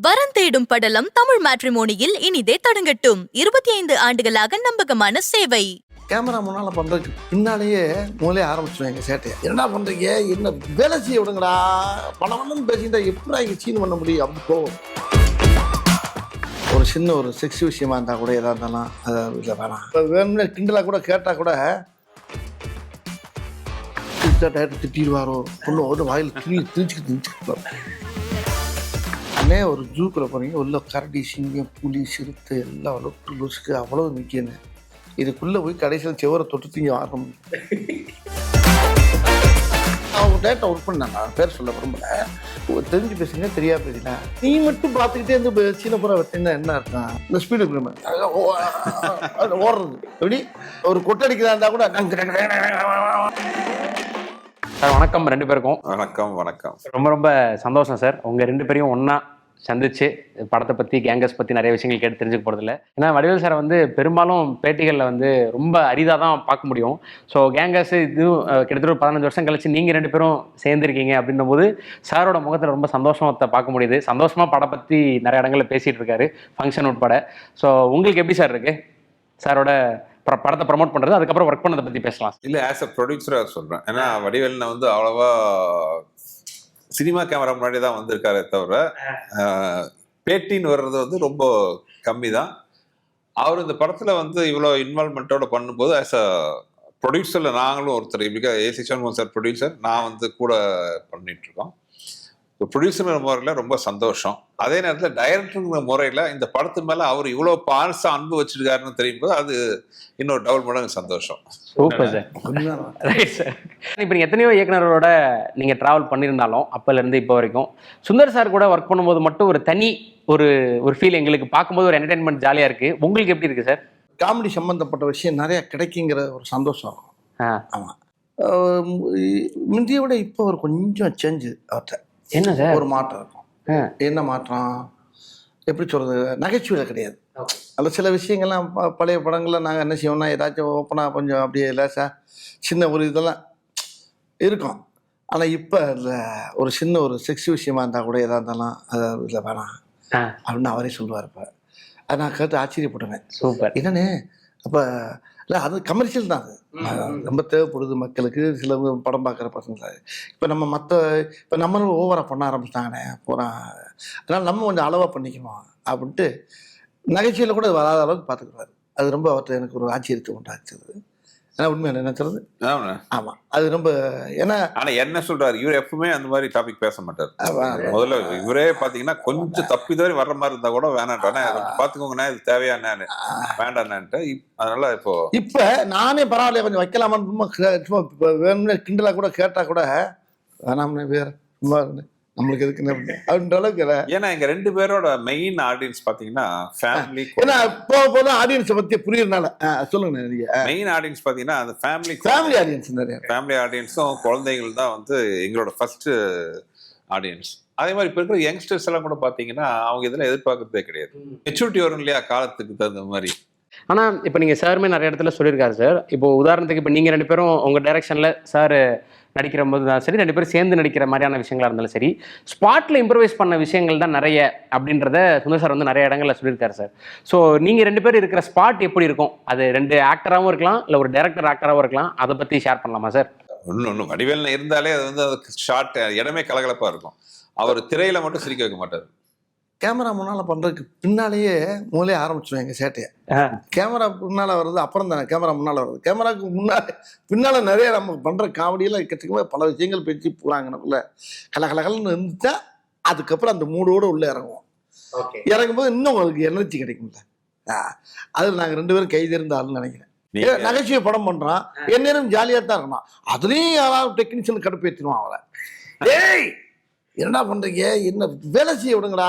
வரன் தேடும் படலம் தமிழ் மேட்ரிமோனியில் இனிதே தொடங்கட்டும். 25 ஆண்டுகளாக நம்பகமான சேவை. கேமரா முன்னால பண்றதுக்கு பின்னாலேயே மூலையே ஆரம்பிச்சுருவாங்க சேட்டையை. என்ன பண்றீங்க, என்ன வேலை செய்ய விடுங்கடா, பணம் பேசிட்டா எப்படி இங்கே சீன் பண்ண முடியும் அப்படி போகும். ஒரு சின்ன ஒரு செக்ஸ் விஷயமா இருந்தால் கூட எதாக இருந்தாலும் அதை இல்லை வேணாம். இப்போ வேணும்னு கிண்டலாக கூட கேட்டால் கூட டேரக்டர் திட்டிடுவாரோ ஒன்றும் ஒரு வாயில் திணிச்சுக்கிட்டு அண்ணே. ஒரு ஜூக்குள்ள போகிறீங்க, உள்ள கரடி, சிங்கம், புலி, சிறுத்தை எல்லாம் லொட்டு லொசுக்கு அவ்வளோ நிற்கணும். இதுக்குள்ளே போய் கடைசியில் செவரை தொட்டு தீங்க ஆரம்பம். அவங்க டேரக்டர் ஒர்க் பண்ணாங்க, பேர் சொல்ல விரும்பல. தெரிஞ்சு பேசுங்க, தெரியா பேசுங்க. நீ மட்டும் பார்த்துக்கிட்டே இருந்து சீன புறா வெட்டினா என்ன அர்த்தம்? இந்த ஸ்பீடு ஓடுறது எப்படி ஒரு கொட்டடிக்கிறதா இருந்தால் கூட. சார் வணக்கம் ரெண்டு பேருக்கும். வணக்கம் வணக்கம். ரொம்ப ரொம்ப சந்தோஷம் சார், உங்கள் ரெண்டு பேரையும் ஒன்றா சந்திச்சு படத்தை பற்றி, கேங்கஸ் பற்றி நிறைய விஷயங்கள் கேட்டு தெரிஞ்சுக்க போகிறதில்ல. ஏன்னா வடிவேல் சாரை வந்து பெரும்பாலும் பேட்டிகளில் வந்து ரொம்ப அரிதாக தான் பார்க்க முடியும். ஸோ கேங்கஸ் இதுவும் கிட்டத்தட்ட ஒரு 15 வருஷம் கழிச்சு நீங்கள் ரெண்டு பேரும் சேர்ந்துருக்கீங்க அப்படின்னும் போது சாரோட முகத்தில் ரொம்ப சந்தோஷத்தை பார்க்க முடியுது. சந்தோஷமாக படம் பற்றி நிறைய இடங்களில் பேசிகிட்டு இருக்காரு, ஃபங்க்ஷன் உட்பட. ஸோ உங்களுக்கு எப்படி சார் இருக்குது சாரோட படத்தை ப்ரமோட் பண்ணுறது, அதுக்கப்புறம் ஒர்க் பண்ணதை பற்றி பேசலாம்? இல்லை, ஆஸ் அ ப்ரொடியூசராக சொல்கிறேன். ஏன்னா வடிவேல்னை வந்து அவ்வளோவா சினிமா கேமரா முன்னாடி தான் வந்திருக்காரே தவிர பேட்டின்னு வர்றது வந்து ரொம்ப கம்மி தான். அவர் இந்த படத்தில் வந்து இவ்வளோ இன்வால்மெண்ட்டோட பண்ணும்போது ஆஸ் அ ப்ரொடியூசரில் நாங்களும் ஒருத்தர், because AC Shanmugam sir producer, நான் வந்து கூட பண்ணிகிட்ருக்கோம். இப்போ ப்ரொடியூசர் முறையில் ரொம்ப சந்தோஷம். அதே நேரத்தில் டைரக்டருங்கிற முறையில் இந்த படத்து மேலே அவர் இவ்வளோ பால்ஸாக அன்பு வச்சிருக்காருன்னு தெரியும் போது அது இன்னொரு டபுள் மடங்கு சந்தோஷம். Super sir. Right sir. இப்போ நீங்கள் எத்தனையோ இயக்குனரோட நீங்கள் ட்ராவல் பண்ணியிருந்தாலும் அப்போலேருந்து இப்போ வரைக்கும் சுந்தர் சார் கூட ஒர்க் பண்ணும்போது மட்டும் ஒரு தனி ஒரு ஃபீல் எங்களுக்கு பார்க்கும்போது ஒரு என்டர்டைன்மெண்ட் ஜாலியாக இருக்குது. உங்களுக்கு எப்படி இருக்குது சார்? காமெடி சம்மந்தப்பட்ட விஷயம் நிறையா கிடைக்குங்கிற ஒரு சந்தோஷம். ஆமாம், முந்தைய விட இப்போ ஒரு கொஞ்சம் சேஞ்சு அவர்கிட்ட. என்ன சார் ஒரு மாற்றம் இருக்கும்? என்ன மாற்றம் எப்படி சொல்கிறது, நகைச்சுவையில் கிடையாது. அதில் சில விஷயங்கள்லாம் பழைய படங்களில் நாங்கள் என்ன செய்வோம்னா ஏதாச்சும் ஓப்பனாக கொஞ்சம் அப்படியே லேசாக சின்ன ஒரு இதெல்லாம் இருக்கும். ஆனால் இப்போ அதில் ஒரு சின்ன ஒரு செக்ஸ் விஷயமா இருந்தால் கூட எதாக இருந்தாலும் அதை இல்லை வேணாம் அப்படின்னு அவரே சொல்லுவார். இப்போ அதை நான் கேட்டு ஆச்சரியப்படுவேன். சூப்பர். என்னன்னு அப்போ இல்லை, அது கமர்ஷியல் தான். அது ரொம்ப தேவைப்படுது மக்களுக்கு, சில படம் பார்க்குற பசங்க. இப்போ நம்ம இப்போ நம்மளும் ஓவராக பண்ண ஆரம்பிச்சிட்டாங்கண்ணே பூரா, அதனால் நம்ம கொஞ்சம் அளவாக பண்ணிக்குவோம் அப்படின்ட்டு நகைச்சுவையில் கூட வராத அளவுக்கு பார்த்துக்குவாரு. அது ரொம்ப அவர்கிட்ட எனக்கு ஒரு ஆச்சரியத்தை உண்டாச்சுது. ஏன்னா உண்மையான என்ன சொல்றது. ஆமாம், அது ரொம்ப. ஏன்னா ஆனால் என்ன சொல்றாரு, இவர் எப்பவுமே அந்த மாதிரி டாபிக் பேச மாட்டார். முதல்ல இவரே பார்த்தீங்கன்னா கொஞ்சம் தப்பி தவறி வர்ற மாதிரி இருந்தால் கூட வேணான்றானே, பார்த்துக்கோங்கண்ணா இது தேவையானு வேண்டாண்ணான்ட்டு. அதனால இப்போ நானே பரவாயில்ல கொஞ்சம் வைக்கலாமான்னு சும்மா வேணும்னு கிண்டலாக கூட கேட்டால் கூட வேணாம்னே வேறு சும்மா நம்மளுக்கு எதுக்குன்னு அப்படின்ற அளவுக்கு. ஏன்னா எங்க ரெண்டு பேரோட மெயின் ஆடியன்ஸ் பாத்தீங்கன்னா ஃபேமிலி. ஏன்னா போதும் ஆடியன்ஸை பத்தி புரியறதுனால சொல்லுங்க. மெயின் ஆடியன்ஸ் பாத்தீங்கன்னா அந்த ஃபேமிலி ஆடியன்ஸ், நிறைய ஃபேமிலி ஆடியன்ஸும் குழந்தைகள் தான் வந்து எங்களோட ஃபர்ஸ்ட் ஆடியன்ஸ். அதே மாதிரி இப்போ இருக்கிற யங்ஸ்டர்ஸ் எல்லாம் கூட பாத்தீங்கன்னா அவங்க இதெல்லாம் எதிர்பார்க்கறதே கிடையாது. மெச்சூரிட்டி வரும் இல்லையா காலத்துக்கு தகுந்த மாதிரி. ஆனால் இப்போ நீங்கள் சாருமே நிறைய இடத்துல சொல்லியிருக்காரு சார். இப்போ உதாரணத்துக்கு இப்போ நீங்கள் ரெண்டு பேரும் உங்கள் டைரக்ஷனில் சார் நடிக்கிற போது தான் சரி, ரெண்டு பேரும் சேர்ந்து நடிக்கிற மாதிரியான விஷயங்களா இருந்தாலும் சரி, ஸ்பாட்டில் இம்ப்ரவைஸ் பண்ண விஷயங்கள் தான் நிறைய அப்படின்றத சுந்தர் சார் வந்து நிறைய இடங்களில் சொல்லியிருக்காரு சார். ஸோ நீங்கள் ரெண்டு பேரும் இருக்கிற ஸ்பாட் எப்படி இருக்கும்? அது ரெண்டு ஆக்டராகவும் இருக்கலாம், இல்லை ஒரு டைரக்டர் ஆக்டராகவும் இருக்கலாம். அதை பற்றி ஷேர் பண்ணலாமா சார்? ஒன்று வடிவேல்னு இருந்தாலே அது வந்து அதுக்கு ஷார்ட் இடமே கலகலப்பாக இருக்கும். அவர் திரையில மட்டும் சிரிக்க வைக்க மாட்டார். கேமரா முன்னால் பண்ணுறதுக்கு பின்னாலேயே மூலையே ஆரம்பிச்சிடுவாங்க சேட்டையை. கேமரா முன்னால் வர்றது அப்புறம் தானே கேமரா முன்னால் வருது. கேமராவுக்கு பின்னால் நிறைய நம்ம பண்ணுற காமெடியெல்லாம் கிட்டத்தட்ட பல விஷயங்கள் பேச்சு போகிறாங்கன்னு கலகலகலன்னு இருந்துச்சா அதுக்கப்புறம் அந்த மூடோடு உள்ளே இறங்குவோம். இறங்கும்போது இன்னும் உங்களுக்கு எனர்ஜி கிடைக்கும்ல. அதில் நாங்கள் ரெண்டு பேரும் கைதேர்ந்த ஆளுன்னு நினைக்கிறேன். நகைச்சுவை படம் பண்ணுறோம், எந்நேரம் ஜாலியாக தான் இருக்கணும். அதுலேயும் யாராவது டெக்னீஷியன் கடுப்பேற்றிடுவான் அவளை. ஏய் என்னடா பண்ணுறீங்க, என்ன வேலை செய்ய விடுங்கடா,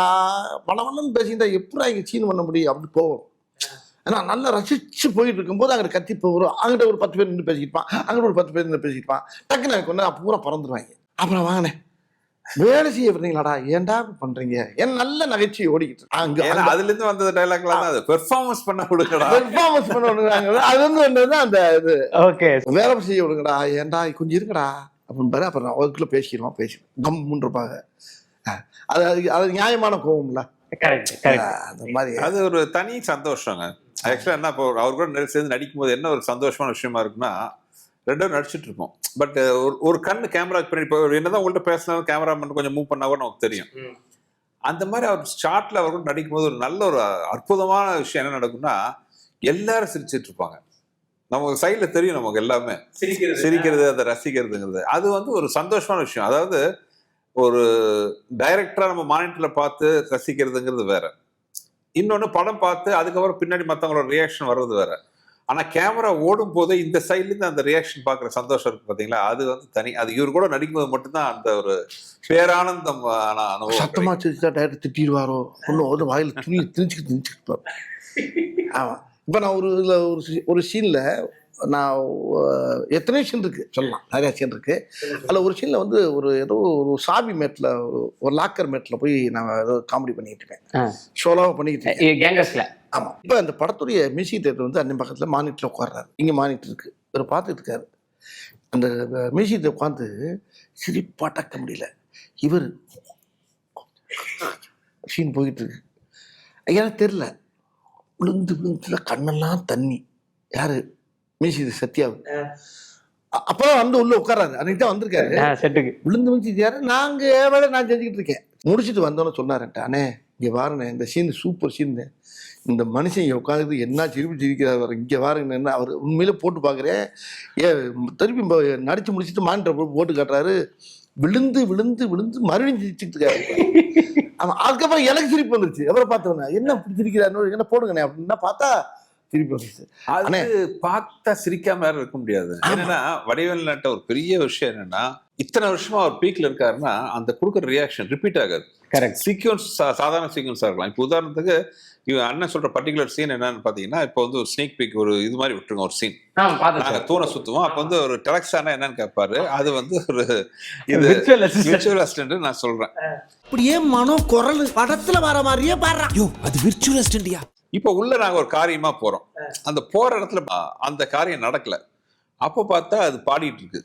பணம் பேசிக்கிட்டா எப்படா இங்கே சீன் பண்ண முடியும் அப்படி போகும். ஏன்னா நல்லா ரசித்து போயிட்டு இருக்கும்போது அங்கே கத்தி போகிறோம். அங்கிட்ட ஒரு 10 பேர் நின்று பேசிக்கிப்பான், அங்கிட்ட ஒரு 10 பேர் நின்று பேசிக்கிப்பான். டக்குன்னு எனக்கு ஒன்று பூரா பறந்துடுவாங்க. அப்புறம் வாங்கினேன் வேலை செய்ய விடுறீங்களாடா, ஏன்டா பண்ணுறீங்க, ஏன் நல்ல நகைச்சுவை ஓடிக்கிட்டு அங்கே. அதுலேருந்து வந்தது டைலாக்லாம் அது பெர்ஃபார்மன்ஸ் பண்ண விடுங்கடா, பெர்ஃபார்மன்ஸ் பண்ண விடுங்கிறாங்க. அது வந்து அந்த இது ஓகே வேலை செய்ய விடுங்கடா, ஏன்டா கொஞ்சம் இருக்குடா அப்படின்னு பாரு. அப்புறம் அதுக்குள்ளே பேசிடுவோம் கம்முன்னு இருப்பாங்க. அது நியாயமான கோவம்ல. அந்த மாதிரி அது ஒரு தனி சந்தோஷங்க. ஆக்சுவலா என்ன, இப்போ அவர் கூட சேர்ந்து நடிக்கும் போது என்ன ஒரு சந்தோஷமான விஷயமா இருக்குன்னா, ரெண்டும் நடிச்சிட்டு இருப்போம். பட் ஒரு கண்ணு கேமராக்கு பின்னாடி, இப்போ என்னதான் உங்கள்கிட்ட பேசினாலும் கேமராமேன் கொஞ்சம் மூவ் பண்ணா கூட நமக்கு தெரியும். அந்த மாதிரி அவர் ஷார்ட்ல அவர் கூட நடிக்கும் போது ஒரு நல்ல ஒரு அற்புதமான விஷயம் என்ன நடக்கும்னா, எல்லாரும் சிரிச்சிட்டு இருப்பாங்க. நமக்கு சைட்ல தெரியும், நமக்கு எல்லாமே சிரிக்கிறது, அதை ரசிக்கிறதுங்கிறது அது வந்து ஒரு சந்தோஷமான விஷயம். அதாவது ஒரு டைரக்டரா நம்ம மானிட்டர்ல பார்த்து ரசிக்கிறதுங்கிறது வேற, இன்னொன்னு படம் பார்த்து அதுக்கப்புறம் பின்னாடி மற்றவங்களோட ரியாக்ஷன் வர்றது வேற. ஆனா கேமரா ஓடும் போது இந்த சைட்ல இருந்து அந்த ரியாக்ஷன் பாக்குற சந்தோஷம் இருக்கு பாத்தீங்களா, அது வந்து தனி. அது இவர் கூட நடிக்கும்போது மட்டும்தான் அந்த ஒரு பேரானந்தம் அனுபவம். சத்தமா சிரிச்சா டைரக்டர் திட்டிடுவாரோ ஒன்னும் வாயில துணி திணிச்சுக்கிட்டு. ஆமா, இப்ப நான் ஒரு சீன்ல நான் எத்தனை சீன் இருக்கு சொல்லலாம், நிறைய சீன் இருக்கு. அதில் ஒரு சீன்ல வந்து ஏதோ ஒரு சாவி மேட்ல, ஒரு லாக்கர் மேட்ல போய் நான் ஏதோ காமெடி பண்ணிட்டு இருக்கேன், ஷோலாவை பண்ணிக்கிட்டு இருக்கேன். ஆமா, இப்போ அந்த படத்துடைய மியூசிக் தேட்டர் வந்து அன்னை பக்கத்துல மானிட்டர்ல உட்கார்றாரு, இங்க மானிட்டர் இருக்கு, இவர் பார்த்துட்டு இருக்காரு. அந்த மியூசிக் தேட்டர் உட்காந்து சிரிப்பாட்டக்க முடியல. இவர் சீன் போயிட்டு இருக்கு, எனக்கு தெரியல, விழுந்து கண்ணெல்லாம் தண்ணி. யாரு? மியூசிக் சத்யாவு. அப்பதான் வந்து உள்ள உட்காராரு, அன்னைக்கு தான் வந்திருக்காரு. விழுந்து யாரு? நாங்க வேலை நான் செஞ்சுக்கிட்டு இருக்கேன். முடிச்சுட்டு வந்தோன்னு சொன்னார்ட்ட, அண்ணே இங்க வாருண்ணே, இந்த சீன் சூப்பர் சீன், இந்த மனுஷன் இங்க உட்காந்து என்ன சிரிக்கிறார், இங்க வாருங்க. என்ன அவர் உண்மையில போட்டு பாக்குறேன், திருப்பி நடிச்சு முடிச்சுட்டு மானிட்டர் போட்டு காட்டுறாரு, விழுந்து விழுந்து விழுந்து மறுபடியும் சிரிச்சுட்டு இருக்காரு. அதுக்கப்புறம் எனக்கு சிரிப்பு வந்துருச்சு. எவரை பார்த்தவன என்ன சிரிக்கிறாரு, என்ன போடுங்கண்ணே அப்படின்னா பார்த்தா அது பார்த்தா சிரிக்காம யாரும் இருக்க முடியாது. என்னன்னா வடிவேலு நாட்ட ஒரு பெரிய விஷயம் என்னன்னா, இத்தனை வருஷமா அவர் பீக்ல இருக்காருன்னா அந்த கொடுக்குற ரியாக்ஷன் ரிப்பீட் ஆகாது. சீக்வன்ஸ் சாதாரண சீக்வன்ஸா இருக்கலாம். இப்போ உதாரணத்துக்கு இவன் அண்ணன் சொல்ற பர்டிகுலர் சீன் என்னன்னு பாத்தீங்கன்னா, இப்போ வந்து ஒரு ஸ்னேக் பீக் ஒரு இது மாதிரி விட்டுருங்க, ஒரு சீன் நாங்க தூணை சுத்துவோம். அப்ப வந்து ஒரு டெலக்ஸானா என்னன்னு கேட்பாரு, அது வந்து ஒரு இது விர்ச்சுவல் அசிஸ்டன்ட் நான் சொல்றேன். அப்படியே மனோ குரல் படத்துல வர மாதிரியே பாடுறான், அது விர்ச்சுவல் அசிஸ்டன்ட்யா. இப்ப உள்ள நாங்க ஒரு காரியமா போறோம், அந்த போற இடத்துல அந்த காரியம் நடக்கல, அப்ப பார்த்தா அது பாடிட்டு இருக்கு.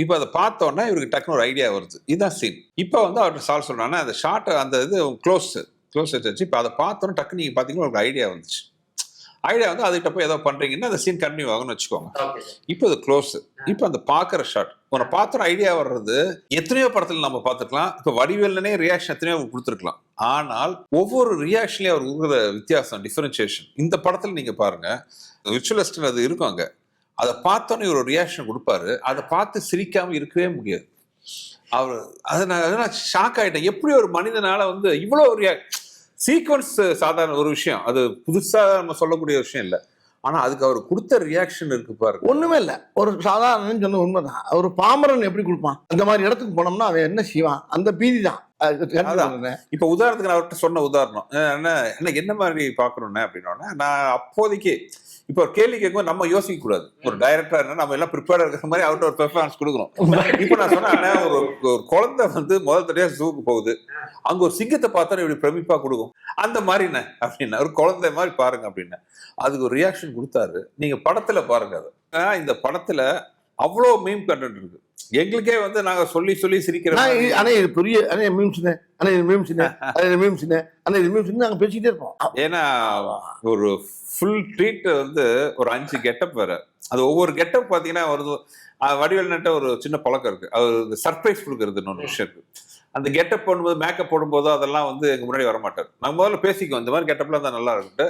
இப்ப அதை பார்த்தோன்னா இவருக்கு டக்குனு ஒரு ஐடியா வருது, இதுதான் சீன். இப்ப வந்து அவர்கிட்ட சால்வ் சொல்றாங்கன்னா அந்த ஷார்ட் அந்த இது க்ளோஸ் வச்சு இப்ப அதை பார்த்தோன்னா டக்குனு நீங்க பாத்தீங்கன்னா ஒரு ஐடியா வந்துச்சு. ஐடியா வந்து அதுக்கிட்ட போய் ஏதோ பண்றீங்கன்னா அந்த சீன் கண்டினியூ ஆகும்னு வச்சுக்கோங்க. இப்போ அது க்ளோஸ். இப்போ அந்த பாக்குற ஷாட் உன்னை பார்த்தோம் ஐடியா வர்றது எத்தனையோ படத்துல நம்ம பார்த்துக்கலாம். இப்போ வடிவேலனே ரியாக்ஷன் எத்தனையோ கொடுத்துருக்கலாம். ஆனால் ஒவ்வொரு ரியாக்ஷன்லயும் அவர் கொடுக்குற வித்தியாசம், டிஃபரன்சியேஷன் இந்த படத்துல நீங்க பாருங்க. விர்ச்சுவலிஸ்ட் அது இருக்கும் அங்க, அதை பார்த்தோன்னே ஒரு ரியாக்ஷன் கொடுப்பாரு, அதை பார்த்து சிரிக்காம இருக்கவே முடியாது. அவர் அதை நான் ஷாக் ஆயிட்டேன். எப்படி ஒரு மனிதனால வந்து இவ்வளவு சீக்வன்ஸ் சாதாரண ஒரு விஷயம், அது புதுசா நம்ம சொல்லக்கூடிய விஷயம் இல்லை. ஆனா அதுக்கு அவர் கொடுத்த ரியாக்ஷன் இருக்கு பாருங்க, ஒண்ணுமே இல்லை. ஒரு சாதாரண சொன்ன உண்மைதான். ஒரு பாமரன் எப்படி கொடுப்பான், அந்த மாதிரி இடத்துக்கு போனோம்னா அவன் என்ன செய்வான், அந்த பீதி தான். இப்ப உதாரணத்துக்கு நான் அவர்கிட்ட சொன்ன உதாரணம் என்ன மாதிரி பாக்கணும்னு அப்படின்னா, நான் அப்போதைக்கு இப்ப ஒரு கேள்வி கேட்கும் நம்ம யோசிக்க கூடாது. ஒரு டைரக்டரா இருந்தா நம்ம எல்லாம் ப்ரிப்பேர்டா இருக்கிற மாதிரி அவர்கிட்ட ஒரு பெர்ஃபார்மன்ஸ் கொடுக்கணும். இப்ப நான் சொன்னேன், ஒரு குழந்தை வந்து முதல் தடவையா ஜூக்கு போகுது, அங்க ஒரு சிங்கத்தை பார்த்தா இப்படி பிரமிப்பா கொடுக்கும், அந்த மாதிரி என்ன அப்படின்னா ஒரு குழந்தை மாதிரி பாருங்க அப்படின்னா அதுக்கு ஒரு ரியாக்ஷன் கொடுத்தாரு. நீங்க படத்துல பாருங்க, அது இந்த படத்துல அவ்வளவு மீம் கண்டென்ட் இருக்கு. எங்களுக்கே வந்து நாங்க சொல்லி சொல்லி சிரிக்கிறோம். பேசிக்கிட்டே இருப்போம். ஏன்னா ஒரு ஃபுல் ட்ரீட் வந்து ஒரு 5 கெட்டப் வேற. அது ஒவ்வொரு கெட்டப் பாத்தீங்கன்னா வருது. வடிவேல் நட்ட ஒரு சின்ன பழக்கம் இருக்கு, அவர் சர்ப்ரைஸ் கொடுக்கறதுன்னு ஒரு விஷயம் இருக்கு. அந்த கெட்டப் போடும்போது மேக்கப் போடும்போது அதெல்லாம் வந்து எங்க முன்னாடி வரமாட்டார். நம்ம முதல்ல பேசிக்குவோம், இந்த மாதிரி கெட்டப்லாம் தான் நல்லா இருக்கு.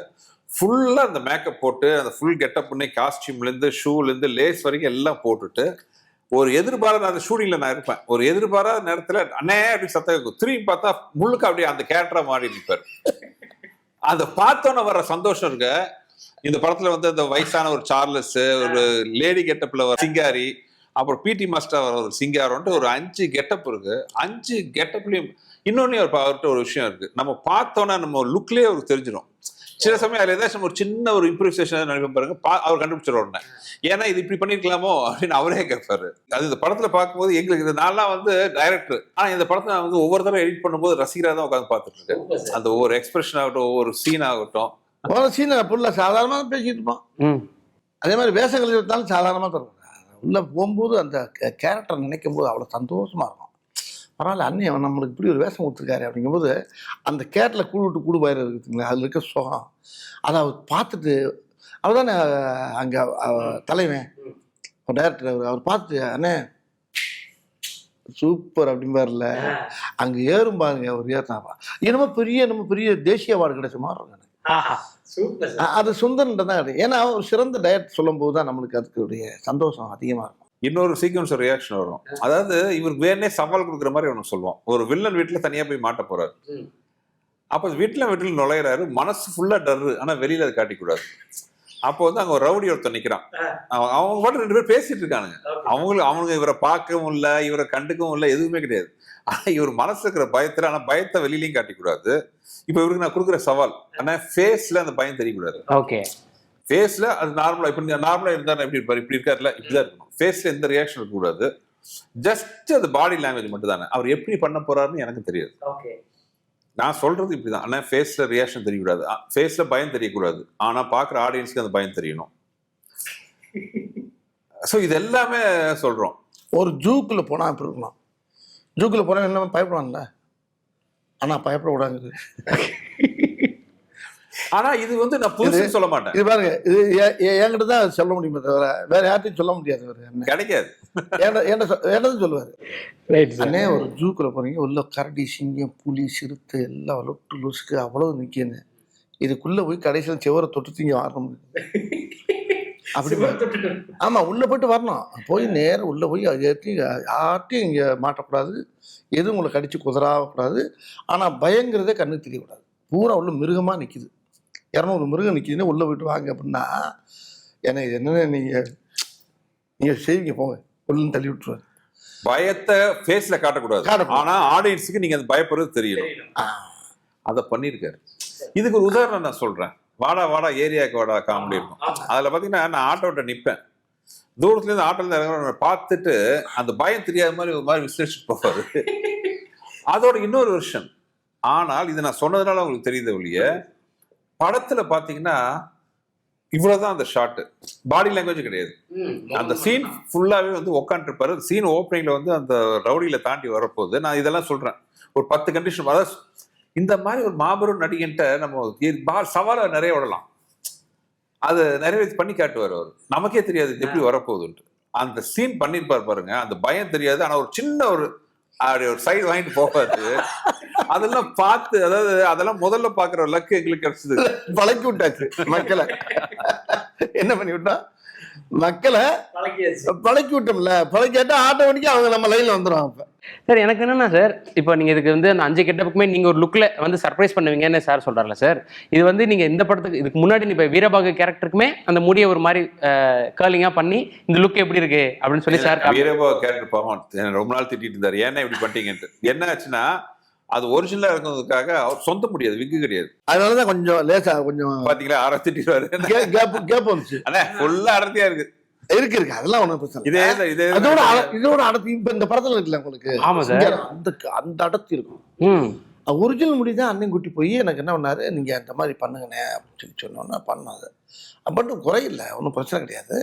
ஃபுல்லா அந்த மேக்கப் போட்டு அந்த ஃபுல் கெட்டப் பண்ணி காஸ்டியூம்ல இருந்து ஷூல இருந்து லேஸ் வரைக்கும் எல்லாம் போட்டுட்டு ஒரு எதிர்பாராத அந்த ஷூட்டிங்ல நான் இருப்பேன். ஒரு எதிர்பாராத நேரத்துல அண்ணே அப்படி சத்தம் இருக்கும். திரும்பி பார்த்தா முழுக்க அப்படியே அந்த கேரக்டரா மாறி நிற்பார். அதை பார்த்தோன்னு வர்ற சந்தோஷம் இருக்கு. இந்த படத்துல வந்து அந்த வயசான ஒரு சார்லஸ், ஒரு லேடி கெட்டப்ல வர சிங்காரி, அப்புறம் பிடி மாஸ்டர் வர ஒரு சிங்காரன்ட்டு ஒரு 5 கெட்டப் இருக்கு. 5 கெட்டப்லயும் இன்னொன்னு அவர்கிட்ட ஒரு விஷயம் இருக்கு. நம்ம பார்த்தோன்னா நம்ம லுக்லயே அவருக்கு தெரிஞ்சிடும். சில சமயம் அதுல ஏதாச்சும் ஒரு சின்ன ஒரு இம்ப்ரூவைசேஷன் நினைப்பேன் பாருங்க, அவர் கண்டுபிடிச்சிட உடனே ஏன்னா இது இப்படி பண்ணிருக்கலாமோ அப்படின்னு அவரே கேட்பாரு. அது இந்த படத்துல பார்க்கும்போது எங்களுக்கு இது நான்லாம் வந்து டைரக்டர், ஆனா இந்த படத்தை நான் வந்து ஒவ்வொரு தடவை எடிட் பண்ணும்போது ரசிகரா தான் உட்காந்து பார்த்துட்டு இருக்கேன். அந்த ஒவ்வொரு எக்ஸ்பிரஷன் ஆகட்டும், ஒவ்வொரு சீன் ஆகட்டும், சீனை புள்ள சாதாரணமா பேசிட்டு இருப்பான். அதே மாதிரி வேஷங்கள் இருந்தாலும் சாதாரணமா தருவாங்க. உள்ள போகும்போது அந்த கேரக்டர் நினைக்கும் போது அவ்வளவு சந்தோஷமா இருக்கும். பரவாயில்ல அண்ணன் நம்மளுக்கு இப்படி ஒரு வேஷம் கொடுத்துருக்காரு அப்படிங்கும்போது அந்த கேட்டில் கூடு விட்டு கூடு பயிர் இருக்குதுங்களா, அதில் இருக்க சுகம் அதை அவர் பார்த்துட்டு அவர் தானே அங்கே தலைவன் டைரக்டர் அவர் பார்த்துட்டு அண்ணே சூப்பர் அப்படிம்பாருல, அங்கே ஏறும் பாருங்க அவர் ஏறினாப்பா என்னமோ பெரிய தேசிய அவார்டு கிடைச்ச மாதிரி இருக்கும் எனக்கு. அது சுந்தரன் தான் கிடையாது. ஏன்னா ஒரு சிறந்த டைரக்டர் சொல்லும் போது தான் நம்மளுக்கு அதுக்குடைய சந்தோஷம் அதிகமாக இருக்கும். இன்னொரு சீக்வன்ஸ் ரியாக்ஷன் வரும். அதாவது இவருக்கு வேணே சவால் கொடுக்குற மாதிரி ஒன்று சொல்லுவோம். ஒரு வில்லன் வீட்டுல தனியா போய் மாட்ட போறாரு. அப்போ வீட்டுல நுழையிறாரு, மனசு ஃபுல்லா டர்ரு, ஆனா வெளியில அதை காட்டிக்கூடாது. அப்போ வந்து அங்க ஒரு ரவுடி ஒருத்தர் நிக்கிறான். அவங்க பாட்டு 2 பேர் பேசிட்டு இருக்கானுங்க. அவங்க இவரை பார்க்கவும் இல்லை, இவரை கண்டுக்கவும் இல்லை, எதுவுமே கிடையாது. ஆனா இவர் மனசு இருக்கிற பயத்துல, ஆனா பயத்தை வெளியிலையும் காட்டிக்கூடாது. இப்ப இவருக்கு நான் கொடுக்குற சவால், ஆனா ஃபேஸ்ல அந்த பயம் தெரியக்கூடாது. ஓகே, ஃபேஸ்ல அது நார்மலா, இப்ப நார்மலா இருந்தா எப்படி இருப்பாரு, இப்படி இருக்காருல, இப்படிதான் இருக்கணும். ஃபேஸ்ல எந்த ரியாக்ஷன் இருக்கக்கூடாது. ஜஸ்ட் அது பாடி லாங்குவேஜ் மட்டும் தானே. அவர் எப்படி பண்ண போறாருன்னு எனக்கு தெரியாது. நான் சொல்றது இப்படிதான். ஆனா ஃபேஸ்ல ரியாக்ஷன் தெரியக்கூடாது, ஃபேஸ்ல பயம் தெரியக்கூடாது, ஆனா பாக்குற ஆடியன்ஸ்க்கு அந்த பயம் தெரியணும். ஸோ இது எல்லாமே சொல்றோம். ஒரு ஜூக்குள்ள போனா அப்படி இருக்கணும். ஜூக்குள்ள போனா என்ன பயப்படுவாங்கல்ல, ஆனா பயப்படக்கூடாது. ஆனா இது வந்து நான் புதுசு சொல்ல மாட்டேன். இது பாருங்க, இது என்கிட்ட தான் சொல்ல முடியுமே தவிர வேற யார்ட்டையும் சொல்ல முடியாது. கிடைக்காது. என்னதான் சொல்லுவாரு, அண்ணே ஒரு ஜூக்குள்ள போறீங்க, உள்ள கரடி, சிங்கம், புலி, சிறுத்தை எல்லாம் லொட்டு லொசுக்கு அவ்வளவு நிற்கணும். இதுக்குள்ள போய் கடைசியில் செவரை தொட்டு இங்க வரணும். அப்படி ஆமா, உள்ள போயிட்டு வரணும். போய் நேரம் உள்ள போய் யார்ட்டையும் இங்க மாட்டக்கூடாது, எதுவும் உங்களை கடிச்சு குதிராகக்கூடாது. ஆனா பயங்கிறதே கண்ணுக்கு தெரியக்கூடாது. பூரா உள்ள மிருகமா நிக்குது. 200 மிருகம் நிக்குதுன்னா உள்ள போயிட்டு வாங்க அப்படின்னா என்ன என்னன்னு நீங்க செய்வீங்க, போங்க உள்ள தள்ளி விட்டுருவாரு. பயத்தை ஃபேஸ்ல காட்டக்கூடாது, ஆனா ஆடியன்ஸுக்கு நீங்க அது பயப்படுறது தெரியணும். அதை பண்ணிருக்காரு. இதுக்கு ஒரு உதாரணம் நான் சொல்றேன். வாடா ஏரியாவுக்கு வாடா காமெடி இருக்கும். அதுல பாத்தீங்கன்னா நான் ஆட்டோட்ட நிப்பேன், தூரத்துல இருந்து ஆட்டோல இறங்க பார்த்துட்டு அந்த பயம் தெரியாத மாதிரி ஒரு மாதிரி விசேஷிட்டு போவாரு. அதோட இன்னொரு வெர்ஷன். ஆனால் இது நான் சொன்னதுனால உங்களுக்கு தெரியுது ஒழிய, படத்துல பாத்தீங்கன்னா இவ்வளவுதான் அந்த ஷாட், பாடி லாங்குவேஜ் கிடையாது. அந்த சீன் ஃபுல்லாவே வந்து உட்காந்துருப்பாரு. சீன் ஓப்பனிங்ல வந்து அந்த ரவுடியில தாண்டி வரப்போகுது. நான் இதெல்லாம் சொல்றேன், ஒரு 10 கண்டிஷன். அதாவது இந்த மாதிரி ஒரு மாபெரும் நடிகன்ட்ட நம்ம சவாலை நிறைய விடலாம், அது நிறைவேற்றி பண்ணி காட்டுவார் அவர். நமக்கே தெரியாது இது எப்படி வரப்போகுதுன்ட்டு. அந்த சீன் பண்ணிருப்பார் பாருங்க, அந்த பயம் தெரியாது, ஆனா ஒரு சின்ன ஒரு சைடு வாங்கிட்டு போகாது. அதெல்லாம் பார்த்து, அதாவது அதெல்லாம் முதல்ல பாக்குற லக்கு எங்களுக்கு கிடைச்சது. பழக்கி விட்டாச்சு மக்களை. என்ன பண்ணி விட்டா, மக்களை பழக்கி விட்டோம்ல, பழக்கிட்டா ஆட்டோமேட்டிக்கா அவங்க நம்ம லைன்ல வந்துடும். அப்ப சார் எனக்கு என்னன்னா சார், இப்போ நீங்க இதுக்கு வந்து அந்த 5 கெட்டப்புக்குமே நீங்க ஒரு லுக்ல வந்து சர்ப்ரைஸ் பண்ணுவீங்கன்னு சார் சொல்றாருல சார். இது வந்து நீங்க இந்த படத்துக்கு இதுக்கு முன்னாடி இப்ப வீரபாகு கேரக்டருக்குமே அந்த முடிய ஒரு மாதிரி கர்லிங்கா பண்ணி இந்த லுக் எப்படி இருக்கு அப்படின்னு சொல்லி சார். வீரபாகு கேரக்டர் பாவம் ரொம்ப நாள் திட்டிட்டு இருந்தாரு, ஏன்னா இப்படி பண்ணிட்டீங்கன்ட்டு. என்ன ஆச்சுன்னா, அது ஒரிஜினலா இருக்கிறதுக்காக அவர் சொந்த முடியாது, விக்கு கிடையாது. அதனாலதான் கொஞ்சம் லேசா கொஞ்சம் பாத்தீங்களா ஆரத்திட்டுவாரு. கேப் வந்துச்சு. ஆனா ஃபுல்லா அடர்த்தியா இருக்கு. இருக்கு அதெல்லாம் ஒண்ணும் பிரச்சனை. இதோட அடர்த்தி இப்ப இந்த படத்துல இருக்குல்ல உங்களுக்கு. ஆமா சார், அந்த அடர்த்தி இருக்கும். ஒரிஜினல் முடி தான் அண்ணன் கூட்டி போய் எனக்கு என்ன பண்ணாரு, நீங்க அந்த மாதிரி பண்ணுங்கண்ணே அப்படின்னு சொல்லி சொன்னோன்னா பண்ணாது. அப்பட்டும் குறையில்லை, ஒன்றும் பிரச்சனை கிடையாது.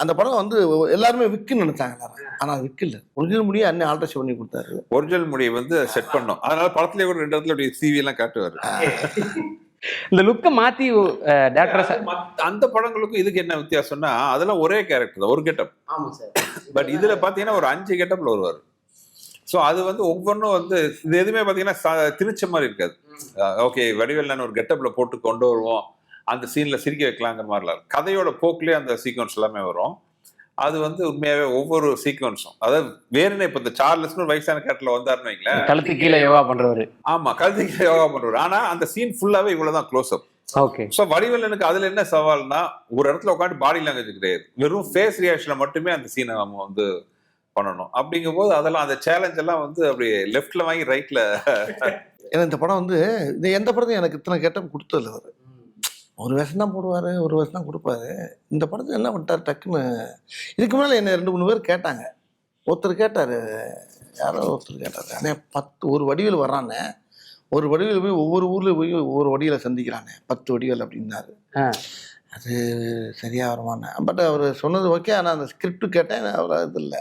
அந்த படம் வந்து எல்லாருமே விக்குன்னு நினைச்சாங்க எல்லாரும், ஆனா விக்கு இல்லை. ஒரிஜினல் முடியை அண்ணன் ஆல்ட்ரேஷன் பண்ணி கொடுத்தாரு. ஒரிஜினல் முடியை வந்து செட் பண்ணோம். அதனால படத்துலேயே கூட 2 இடத்துல சிவி எல்லாம் காட்டுவாரு. இந்த லுக்கை மாத்தி அந்த படங்களுக்கும் இதுக்கு என்ன வித்தியாசம்னா, அதெல்லாம் ஒரே கேரக்டர் தான், ஒரு கெட்டப். பட் இதுல பாத்தீங்கன்னா ஒரு 5 கெட்டப்ல வருவாரு. ஸோ அது வந்து ஒவ்வொன்றும் வந்து இது எதுவுமே பாத்தீங்கன்னா திணிச்ச மாதிரி இருக்காது. ஓகே வடிவேல் நான் ஒரு கெட்டப்ல போட்டு கொண்டு வருவோம், அந்த சீன்ல சிரிக்க வைக்கலாங்கிற மாதிரிலாம் கதையோட போக்குலயே அந்த சீக்வன்ஸ் எல்லாமே வரும். அது வந்து உண்மையாவே ஒவ்வொரு சீக்வன்ஸும், அதாவது வேறுனே இப்ப இந்த சார்லஸ்னு ஒரு வயசான கேரக்டர்ல வந்தாருன்னு வைங்களேன், கழுத்து கீழே யோகா பண்றவரு. ஆமா, கழுத்து கீழே யோகா பண்றவரு. ஆனா அந்த சீன் ஃபுல்லாவே இவ்வளவுதான் க்ளோஸ் அப். ஓகே. ஸோ வடிவேலனுக்கு அதுல என்ன சவால்னா, ஒரு இடத்துல உட்காந்து பாடி லாங்குவேஜ் கிடையாது, வெறும் ஃபேஸ் ரியாக்ஷன்ல மட்டுமே அந்த சீனை நம்ம வந்து பண்ணணும். அப்படிங்கும் போது அதெல்லாம் அந்த சேலஞ்ச் எல்லாம் வந்து அப்படி லெஃப்ட்ல வாங்கி ரைட்ல. ஏன்னா இந்த படம் வந்து இது எந்த படத்தையும் எனக்கு இத்தனை கெட்டப் கொடுத்ததில்ல. அவர் ஒரு வருஷம் தான் போடுவார், ஒரு வருஷம் தான் கொடுப்பாரு. இந்த படத்தை என்ன பண்ணிட்டார் டக்குன்னு, இதுக்கு மேலே என்ன 2-3 பேர் கேட்டாங்க. ஒருத்தர் கேட்டார், யாரோ ஒருத்தர் கேட்டார், அண்ணே ஒரு வடிவேல் வர்றானே, ஒரு வடிவேல் போய் ஒவ்வொரு ஊர்ல போய் ஒவ்வொரு வடிவேலை சந்திக்கிறானே, 10 வடிவேல் அப்படின்னாரு. அது சரியாக வருமானே. பட் அவர் சொன்னது ஓகே. ஆனால் அந்த ஸ்கிரிப்ட் கேட்டேன், அவர் இது இல்லை.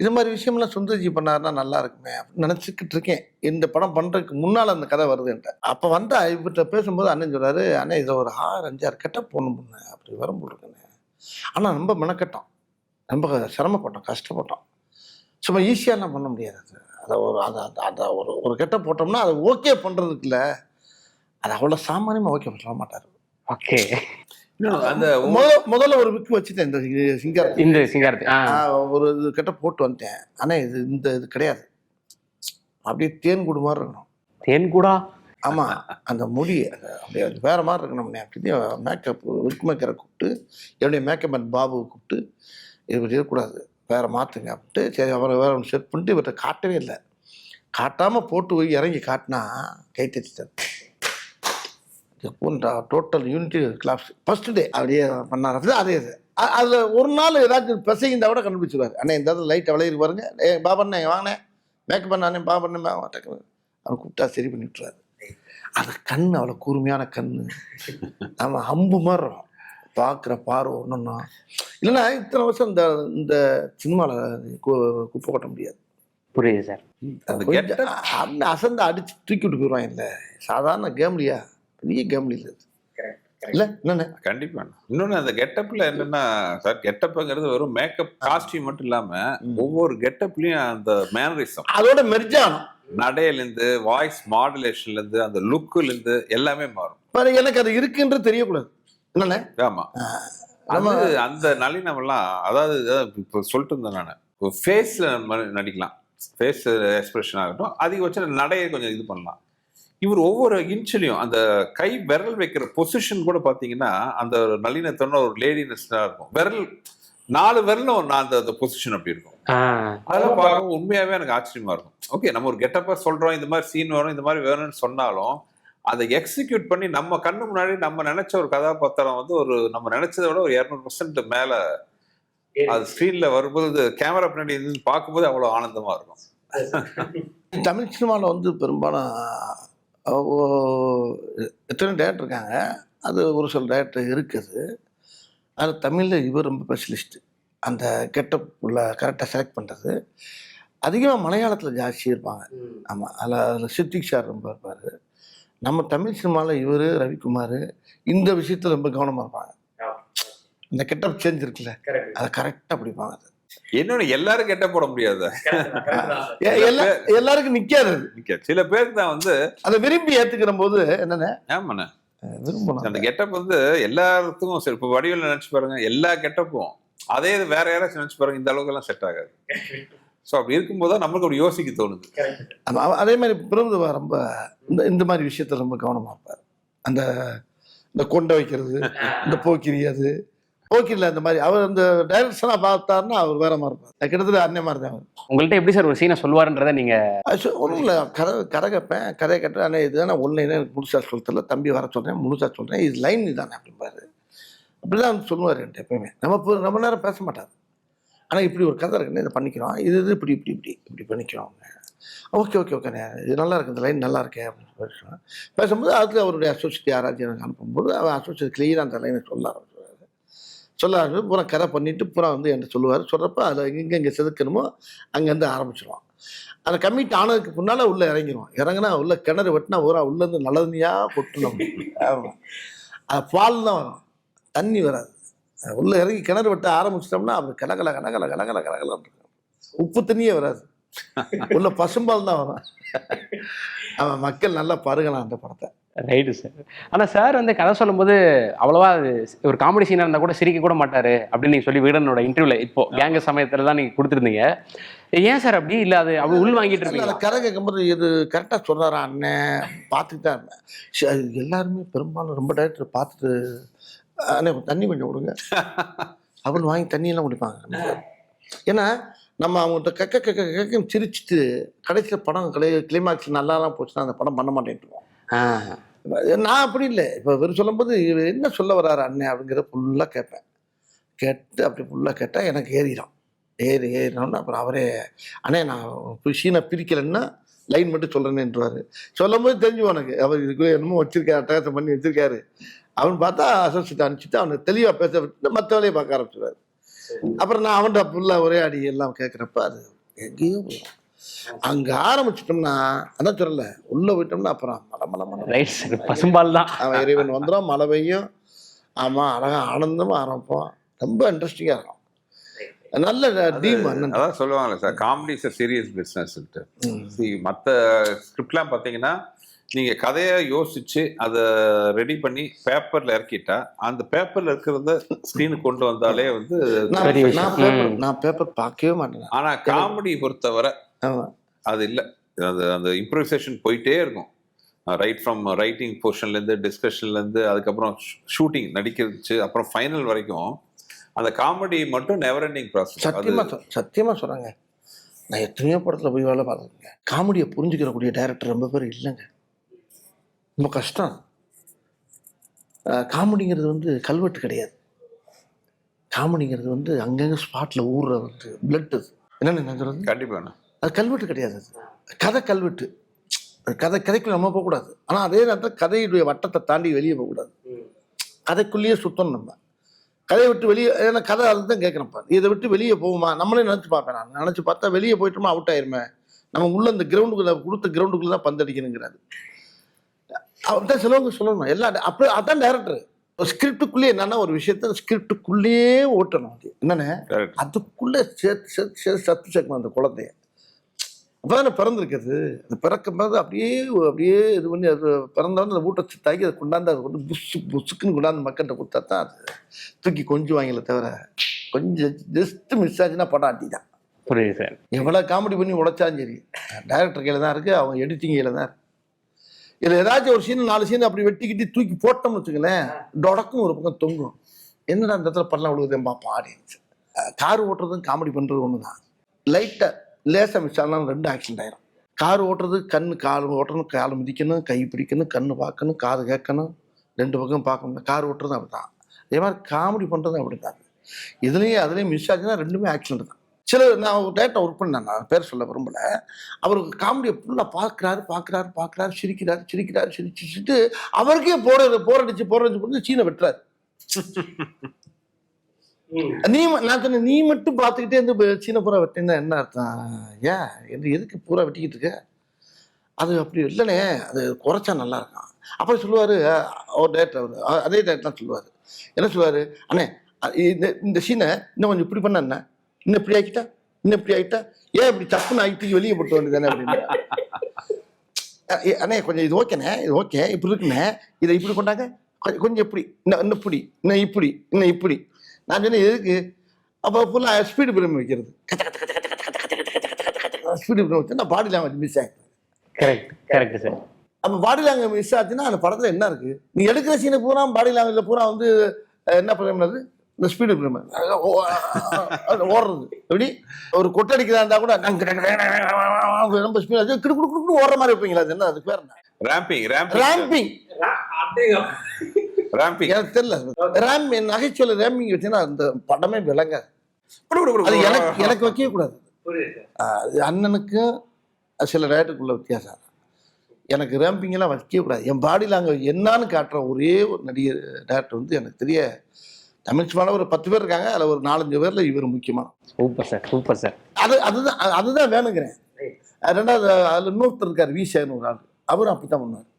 இது மாதிரி விஷயம்லாம் சுந்தர்ஜி பண்ணாருன்னா நல்லா இருக்குமே அப்படின்னு நினச்சிக்கிட்டு இருக்கேன். இந்த படம் பண்ணுறதுக்கு முன்னால் அந்த கதை வருதுன்ட்டு. அப்போ வந்து இவர்கிட்ட பேசும்போது அண்ணன் சொல்கிறாரு, அண்ணன் இதில் ஒரு 6-5 கெட்டப் போடணும் பொண்ணு அப்படி வரும் போட்டுருக்கேன்னு. ஆனால் ரொம்ப மெனக்கட்டோம், ரொம்ப சிரமப்பட்டோம், கஷ்டப்பட்டோம். சும்மா ஈஸியாலாம் பண்ண முடியாது. அதை ஒரு அதை ஒரு கெட்டப் போட்டோம்னா அதை ஓகே பண்ணுறதுக்குல்ல, அது அவ்வளோ சாமானியமாக ஓகே சொல்ல மாட்டார். ஓகே. அந்த முதல்ல ஒரு விக்கு வச்சுட்டேன் இந்த சிங்காரத்தை. ஒரு இது கிட்ட போட்டு வந்துட்டேன். ஆனால் இது கிடையாது, அப்படியே தேன் கூடு மாதிரி இருக்கணும். தேன் கூடா? ஆமாம், அந்த முடி அப்படியே வேற மாதிரி இருக்கணும். அப்படின்னு மேக்கப் விக் மேக்கரை கூப்பிட்டு, என்னுடைய மேக்கப் மேன் பாபுவை கூப்பிட்டு, இது இருக்கக்கூடாது, வேற மாற்றுங்க அப்படின்ட்டு. சரி, அவரை வேற ஒன்று செட் பண்ணிட்டு இவர்கிட்ட காட்டவே இல்லை. காட்டாமல் போட்டு போய் இறங்கி காட்டினா கை தச்சிட்டார். Total unity class first day அப்படியே பண்ணாரு. அதே இது அதில் ஒரு நாள் ஏதாச்சும் பிசைந்தா கூட கண்டுபிடிச்சிருவார். அண்ணே இந்த லைட் விளையிருக்கு பாருங்க, பாபண்ணே வாங்கினேன் மேக்கப் பண்ண அண்ணே பாபண்ணே மாட்டேன் அவன் கூப்பிட்டா சரி பண்ணி விட்டுருவாரு. அது கண் அவ்வளோ கூர்மையான கண், நம்ம அம்பு மாதிரி இருக்கும் பார்க்குற பார்வை ஒன்றுன்னா. இல்லைன்னா இத்தனை வருஷம் இந்த சினிமாவில் குப்பை கொட்ட முடியாது. புரியுது சார். அந்த அசந்து அடிச்சு தூக்கி விட்டு போயிடுவாங்க. இல்லை சாதாரண கேம்லியா, பெரிய கேம்லியில் இல்லை என்னண்ணே? கண்டிப்பா. இன்னொன்னு அந்த கெட்டப்ல என்னன்னா சார், கெட்டப்ங்கிறது வெறும் மேக்கப் காஸ்டியூம் மட்டும் இல்லாம ஒவ்வொரு கெட்டப்லயும் அந்த மேனரிசம் அதோட மெர்ஜானம், நடையிலேருந்து வாய்ஸ் மாடுலேஷன்ல இருந்து அந்த லுக்குல இருந்து எல்லாமே மாறும். எனக்கு அது இருக்குன்ற தெரியக்கூடாது. என்னண்ணே? ஆமா, அந்த நளினம் எல்லாம், அதாவது இப்போ சொல்லிட்டு இருந்தேன் நான், ஃபேஸ்ல நடிக்கலாம், ஃபேஸ் எக்ஸ்பிரஷன் ஆகட்டும், அதிகபட்சம் நடையை கொஞ்சம் இது பண்ணலாம். இவர் ஒவ்வொரு இன்ச்சிலையும் அந்த கை விரல் வைக்கிற பொசிஷன் கூட பாத்தீங்கன்னா அந்த நளினத்தோட ஒரு லேடினஸ் தான் இருக்கும். விரல் 4 விரலும் நான் அந்த பொசிஷன் அப்படி இருக்கும். அதெல்லாம் பார்க்க உண்மையாவே எனக்கு ஆச்சரியமா இருக்கும். ஓகே, நம்ம ஒரு கெட்டப்பா சொல்றோம், இந்த மாதிரி சீன் வரும், இந்த மாதிரி வேணும்னு சொன்னாலும் அதை எக்ஸிக்யூட் பண்ணி நம்ம கண்ணு முன்னாடி நம்ம நினைச்ச ஒரு கதாபாத்திரம் வந்து ஒரு நம்ம நினைச்சதை விட ஒரு 200% மேல அது ஸ்க்ரீன்ல வரும்போது, கேமரா பின்னாடி இருந்து பார்க்கும்போது அவ்வளவு ஆனந்தமா இருக்கும். தமிழ் சினிமாவில் வந்து பெரும்பாலும் எத்தனை டேரக்டர் இருக்காங்க, அது ஒரு சில டேரக்டர் இருக்குது. அது தமிழில் இவர் ரொம்ப ஸ்பெஷலிஸ்ட்டு. அந்த கெட்டப் உள்ள கரெக்டாக செலக்ட் பண்ணுறது. அதிகமாக மலையாளத்தில் ஜாஸ்தி இருப்பாங்க. ஆமாம், அதில் சித்திக் சார் ரொம்ப இருப்பார். நம்ம தமிழ் சினிமாவில் இவர், ரவிக்குமார் இந்த விஷயத்தில் ரொம்ப கவனமாக இருப்பாங்க. இந்த கெட்டப் சேஞ்ச் இருக்குல்ல, அதை கரெக்டாக பிடிப்பாங்க. அது என்னன்னு எல்லாரும் கெட்ட போட முடியாது, எல்லாருக்கும் நிக்காது. சில பேருக்கு தான் வந்து அதை விரும்பி ஏத்துக்கிற போது என்னன்னா, ஆமாண்ணே விரும்பணும் அந்த கெட்டப் வந்து எல்லாருக்கும். சரி, இப்போ வடிவில் நினைச்சு பாருங்க, எல்லா கெட்டப்பும் அதே வேற யாராச்சும் நினைச்சு பாருங்க, இந்த அளவுக்கு எல்லாம் செட் ஆகாது. ஸோ அப்படி இருக்கும்போது தான் நம்மளுக்கு அப்படி யோசிக்க தோணுது. அதே மாதிரி பிரபுதேவா ரொம்ப இந்த மாதிரி விஷயத்த ரொம்ப கவனமா இருப்பார். இந்த கொண்டை வைக்கிறது, இந்த போக்கிரி, அது போக்கிரில அந்த மாதிரி அவர் அந்த டைரக்ஷனாக பார்த்தாருன்னா அவர் வேற மாதிரி இருப்பார். கிட்டத்தட்ட அன்னை மாதிரி தான். உங்கள்கிட்ட எப்படி சார் ஒரு சீனை சொல்லுவாருன்றதை நீங்க? ஒன்றும் இல்லை, கதை கேட்பேன், கதையை கேட்டேன். ஆனால் இதுதான் ஒன்றும் எனக்கு முழுசா சொல்ல, தம்பி வர சொல்கிறேன், முழுசா சொல்கிறேன், இது லைன் இதுதானே அப்படிம்பாரு. அப்படிதான் வந்து சொல்லுவார் என்கிட்ட எப்பயுமே. ரொம்ப நேரம் பேச மாட்டார். ஆனால் இப்படி ஒரு கதை இருக்குன்னு இதை பண்ணிக்கிறோம், இது இப்படி இப்படி இப்படி இப்படி பண்ணிக்கிறோம். ஓகே ஓகே ஓகேண்ணே, இது நல்லா இருக்கு, இந்த லைன் நல்லா இருக்கேன் அப்படின்னு பேசுவேன். பேசும்போது அதுக்கு அவருடைய அசோசியேட் யாராச்சும் எனக்கு அனுப்பும்போது அவன் அசோசியேட் கிளியராக அந்த லைனை சொல்ல ஆரம்பிச்சுருவாரு. பூரா கதை பண்ணிவிட்டு பூரா வந்து என்கிட்ட சொல்லுவார். சொல்கிறப்ப அதில் எங்கெங்கே செதுக்கணுமோ அங்கேருந்து ஆரம்பிச்சிடுவான். அதை கம்மிட் ஆனதுக்கு முன்னால் உள்ளே இறங்கிடுவான். இறங்கினா உள்ளே கிணறு வெட்டினா ஊரா உள்ளேருந்து நல்ல தண்ணியாக கொட்டணும். அது பால் தான் வரும், தண்ணி வராது. உள்ளே இறங்கி கிணறு வெட்ட ஆரம்பிச்சிட்டோம்னா அப்படி கலகல கலகல கலகல கலகலாம் இருக்கும். உப்பு தண்ணியே வராது, உள்ள பசும்பால் தான் வரும். அவன் மக்கள் நல்லா பாருங்களாம் அந்த படத்தை. Right sir. ஆனால் சார் வந்து கதை சொல்லும்போது அவ்வளோவா ஒரு காமெடி சீனாக இருந்தால் கூட சிரிக்க கூட மாட்டார் அப்படின்னு நீங்கள் சொல்லி விகடனோட இன்டர்வியூவில் இப்போ கேங்க சமயத்தில் தான் நீங்கள் கொடுத்துருந்தீங்க. ஏன் சார் அப்படி இல்லை, அது அப்படி உள் வாங்கிட்டு இருக்கீங்க? கதை கேட்கும்போது இது கரெக்டாக சொல்கிறாரா அண்ணன் பார்த்துட்டு தான் இருந்தேன். எல்லாருமே பெரும்பாலும் ரொம்ப டைரக்டர் பார்த்துட்டு அண்ணே தண்ணி கொஞ்சம் கொடுங்க அப்படின்னு வாங்கி தண்ணியெல்லாம் குடிப்பாங்க. ஏன்னா நம்ம அவங்கள்ட்ட கக்க சிரிச்சுட்டு கடைசியில் படம் கிளைமாக்ஸ் நல்லாலாம் போச்சுன்னா அந்த படம் பண்ண மாட்டேன்ட்டுருவோம். நான் அப்படி இல்லை. இப்போ இவர் சொல்லும்போது இவர் என்ன சொல்ல வர்றாரு அண்ணன் அப்படிங்கிறத ஃபுல்லாக கேட்பேன். கேட்டு அப்படி ஃபுல்லாக கேட்டால் எனக்கு ஏறினோன்னு அப்புறம் அவரே அண்ணே நான் சீனை பிரிக்கலைன்னா லைன் மட்டும் சொல்கிறேன்னுன்றாரு. சொல்லும் போது தெரிஞ்சுவோம் எனக்கு அவர் இதுக்குள்ளே என்னமோ வச்சுருக்காரு, அட்டகாசம் பண்ணி வச்சுருக்காரு அவன் பார்த்தா அசோசியேட் அனுப்பிச்சுட்டு அவனுக்கு தெளிவாக பேச விட்டு மற்ற வேலையை பார்க்க ஆரம்பிச்சிடுவாரு. அப்புறம் நான் அவன்கிட்ட ஃபுல்லாக ஒரே அடி எல்லாம் கேட்குறப்ப அது எங்கேயும் போயிடும். அங்கே ஆரம்பிச்சிட்டோம்னா அதான் சொல்லல, உள்ளே போயிட்டோம்னா அப்புறம் பசும்பால் தான். அவன் இறைவன் வந்துடும், மழை பெய்யும். ஆமாம், அழகாக ஆனந்தமாக ஆரம்பிப்போம். ரொம்ப இன்ட்ரெஸ்டிங்காக இருக்கும். நல்ல டீம். அதான் சொல்லுவாங்கல்ல sir, comedy is serious business. மற்ற ஸ்கிரிப்ட்லாம் பார்த்தீங்கன்னா நீங்கள் கதையை யோசிச்சு அதை ரெடி பண்ணி பேப்பரில் இறக்கிட்டா அந்த பேப்பரில் இருக்கிறத ஸ்க்ரீனுக்கு கொண்டு வந்தாலே வந்து நான் பேப்பர் பார்க்கவே மாட்டேன். ஆனால் காமெடி பொறுத்தவரை அது இல்லை. அது அந்த இம்ப்ரூவைசேஷன் போயிட்டே இருக்கும். ரைட் ஃப்ரம் ரைட்டிங் போர்ஷன்லேருந்து டிஸ்கஷன்லேருந்து அதுக்கப்புறம் ஷூட்டிங் நடிக்கிறது அப்புறம் ஃபைனல் வரைக்கும் அந்த காமெடி மட்டும் நெவர் எண்டிங் ப்ராசஸ். சத்தியமாக சொல்கிறாங்க. நான் எத்தனையோ படத்தில் போய் வேலை பார்த்துருக்கேங்க. காமெடியை புரிஞ்சுக்கிறக்கூடிய டைரக்டர் ரொம்ப பேர் இல்லைங்க. ரொம்ப கஷ்டம். காமெடிங்கிறது வந்து கல்வெட்டு கிடையாது. காமெடிங்கிறது வந்து அங்கங்கே ஸ்பாட்டில் ஊறுற வந்து பிளட். அது என்னென்ன நான் சொல்கிறது, கண்டிப்பாக அது கல்வெட்டு கிடையாது. அது கதை கல்வெட்டு. கதைக்குள்ள நம்ம போகக்கூடாது. ஆனால் அதே நேரத்தில் கதையுடைய வட்டத்தை தாண்டி வெளியே போகக்கூடாது. கதைக்குள்ளேயே சுத்தம். நம்ம கதையை விட்டு வெளியே, ஏன்னா கதை அதுதான் கேட்குறப்ப இதை விட்டு வெளியே போகுமா நம்மளே நினச்சி பார்ப்பேன். நான் நினச்சி பார்த்தா வெளியே போயிட்டோமா அவுட் ஆயிருமே. நம்ம உள்ள இந்த கிரவுண்டுக்குள்ளே கொடுத்த கிரவுண்டுக்குள்ளே தான் பந்தடிக்கணுங்கிறாரு. அவர்தான் சிலவங்க சொல்லணும் எல்லாம். அப்படி அதான் டேரக்டர். ஸ்கிரிப்டுக்குள்ளேயே என்னன்னா ஒரு விஷயத்த ஸ்கிரிப்டுக்குள்ளேயே ஓட்டணும். அது என்னென்ன அதுக்குள்ளே சேர்த்து சேர்த்து சேர்த்து சத்து சேர்க்கணும் அந்த குழந்தைய. அப்போதானே பிறந்திருக்குது. அது பிறக்கும் போது அப்படியே அப்படியே இது பண்ணி அது பிறந்தவொடனே அந்த ஊட்ட தாக்கி அதை கொண்டாந்து அது கொண்டு புசுக்குன்னு கொண்டாந்து மக்கள்கிட்ட கொடுத்தா தான் அது தூக்கி கொஞ்சம் வாங்கல. தவிர கொஞ்சம் ஜஸ்ட் மிஸ் ஆச்சுன்னா படம் அட்டி தான். புரியுது சார். எவ்வளோ காமெடி பண்ணி உடைச்சாலும் சரி டைரக்டர் கையில் தான் இருக்குது, அவங்க எடிட்டிங் கையில் தான் இருக்குது. இதில் ஏதாச்சும் ஒரு சீன் 4 சீன் அப்படி வெட்டிக்கிட்டு தூக்கி போட்டோம்னு வச்சுக்கலேன், டொடக்கும் ஒரு பக்கம் தொங்கும். என்னடா அந்த இடத்துல பண்ணலாம் விழுகுதேன் பார்ப்போம் ஆடியன்ஸ். கார் ஓட்டுறதும் காமெடி பண்ணுறது ஒன்று தான். லைட்டாக லேசாக மிஸ் ஆனாலும் 2 ஆக்சிடென்ட் ஆயிரும். கார் ஓட்டுறது கண்ணு கால் ஓட்டணும், கால் மிதிக்கணும், கை பிடிக்கணும், கண்ணு பார்க்கணும், காது கேட்கணும், 2 பக்கம் பார்க்கணும். கார் ஓட்டுறதும் அப்படி தான். அதே மாதிரி காமெடி பண்ணுறதும் அப்படி தான். அதுலேயும் மிஸ் ஆச்சுன்னா 2மே ஆக்சிடென்ட் தான். சில நான் ஒரு டேரக்டர் ஒர்க் பண்ணேன், நான் பேர் சொல்ல விரும்பல. அவருக்கு காமெடியை ஃபுல்லாக பார்க்குறாரு, சிரிச்சுட்டு அவருக்கே போரடிச்சு கொடுத்து சீனை வெட்டுறாரு. நான் சொன்னேன், நீ மட்டும் பார்த்துக்கிட்டே இருந்து சீனை பூரா வெட்டினா என்ன அர்த்தம்? ஏன் எதுக்கு பூரா வெட்டிக்கிட்டு இருக்க? அது அப்படி இல்லைனே, அது குறைச்சா நல்லா இருக்கும். அப்புறம் சொல்லுவார் ஒரு டேரக்டர், அதே டேரக்டர் தான் சொல்லுவார். என்ன சொல்லுவார், அண்ணே இந்த சீனை இன்னும் கொஞ்சம் இப்படி பண்ண, என்ன இன்னும் இப்படி ஆகிட்டா ஏன் இப்படி சப்புன்னு ஆகிட்டு வெளியே போட்டு வேண்டியதானே அப்படின்னு. அண்ணே கொஞ்சம் இது ஓகேண்ணே, இது ஓகே இப்படி இருக்குண்ணே, இதை இப்படி கொண்டாங்க, கொஞ்சம் இப்படி இன்னும் இப்படி இன்னும் இப்படி. நான் சொன்னேன் எதுக்கு? அப்போ ஃபுல்லாக ஸ்பீடு பிரேம் வைக்கிறது. ஸ்பீடு பிரேம் வச்சு நான் பாடி லாங்குவேஜ் மிஸ் ஆகிடுது. Correct sir. அப்போ பாடி லாங்குவேஜ் மிஸ் ஆச்சுன்னா அந்த படத்தில் என்ன இருக்குது? நீ எடுக்கிற சீனை பூரா பாடி லாங்குவேஜில் பூரா வந்து என்ன பிரேம்னது இந்த ஸ்பீடு பிரேம் ஓடுறது. எப்படி ஒரு கொட்டடிக்கிறதா இருந்தால் கூட ரொம்ப ஸ்பீட் கிடு ஓடுற மாதிரி வைப்பீங்களா? அது என்ன, அது பேர் என்ன? ரேம்பிங். எனக்கு தெரியல. நகைச்சுவை ரேம்பிங் வச்சுன்னா அந்த படமே விளங்காது. அது எனக்கு வைக்கவே கூடாது. அண்ணனுக்கும் சில டேரக்டருக்குள்ள வித்தியாசம். எனக்கு ரேம்பிங்கெல்லாம் வைக்கவே கூடாது. என் பாடி லாங்குவேஜ் என்னான்னு காட்டுற ஒரே ஒரு நடிகர் டேரக்டர் வந்து எனக்கு தெரிய தமிழ் சினிமாவில் ஒரு 10 பேர் இருக்காங்க. அதில் ஒரு 4-5 பேரில் இவர் முக்கியமான. Super sir. அதுதான் வேணுங்கிறேன். 2வது அதில் இன்னொருத்தர் இருக்கார், V.சேகர்னு ஒரு ஆள். அவரும் அப்படி தான் பண்ணுவார்.